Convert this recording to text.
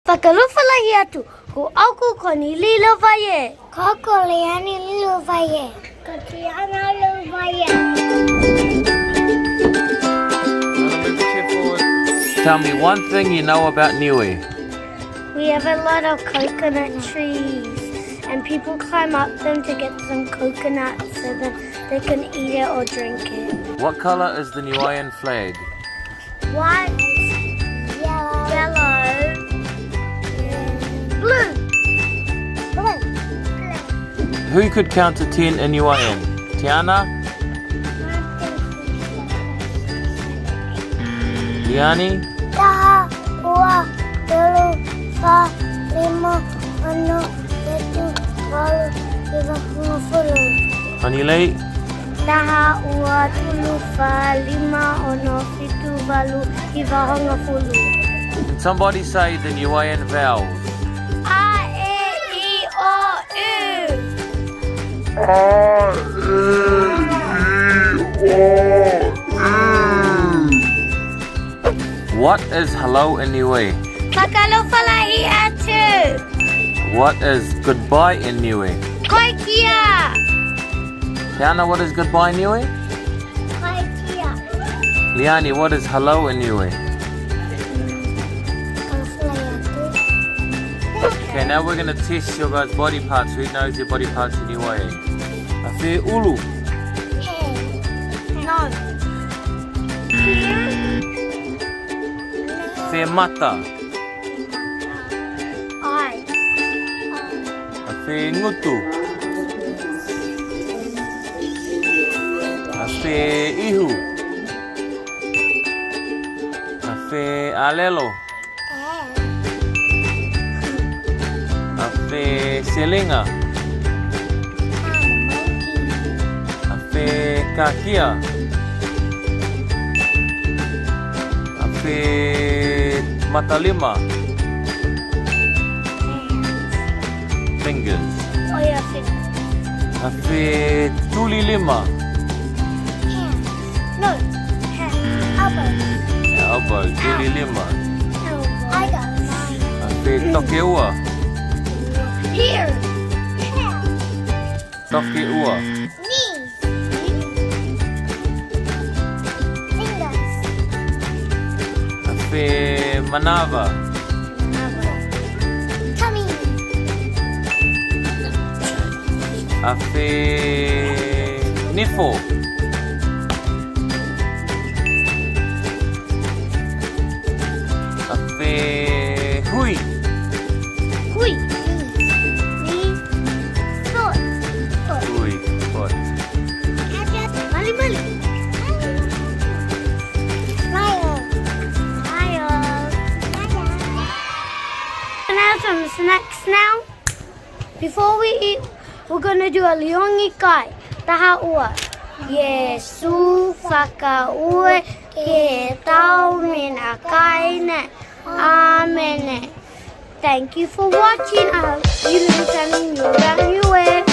Whakalofalahi atu, ko auku Koni-Leigh Liuvaie. Koko Liani Liuvaie. Katiana Liuvaie. Tell me one thing you know about Niue. We have a lot of coconut trees, and people climb up them to get some coconuts so that they can eat it or drink it. What color is the Niuean flag? White, yellow, blue. Who could count to 10 in Niuean? Tiana? Liani? Taha, ua, telu, fa, lima, enam, tujuh, lapan, lima, sepuluh. Koni-Leigh? Taha, ua, tulu, fa, lima, ono, fitu, valu, iwa, honga, fulu. Can somebody say the Niuean vowels? A, E, I, O, U. What is hello in Niue? Whakalofalahi atu. What is goodbye in Niue? Koe kia. Tiana, what is goodbye in Niue? Kai kia. Liani, what is hello in Niue? Okay, now we're going to test your guys' body parts. Who knows their body parts in Niue? Awhi ulu. No. Awhi mata. Eye. Awhi ngutu. Awhi ihu. Awhi alelo. Awhi selinga. Awhi kakia. Awhi mata lima. Fingers. Oh yeah, fingers. Awhi tuli lima. No. Elbow. Elbow, tuli lima. I got mine. Awhi toke ua. Here. Toke ua. Knees. Fingers. Awhi manava. Tummy. Awhi nifo. Awhi hui. Hui. Knee. Foot. Hui. Foot. Mali mali. Smile. Smile. Gonna have some snacks now. Before we eat, we're gonna do a liongi kai. Taha ua. Yesu Fakaue ke tau mena kaine. Amen. Thank you for watching. I hope you learned something new about Niue.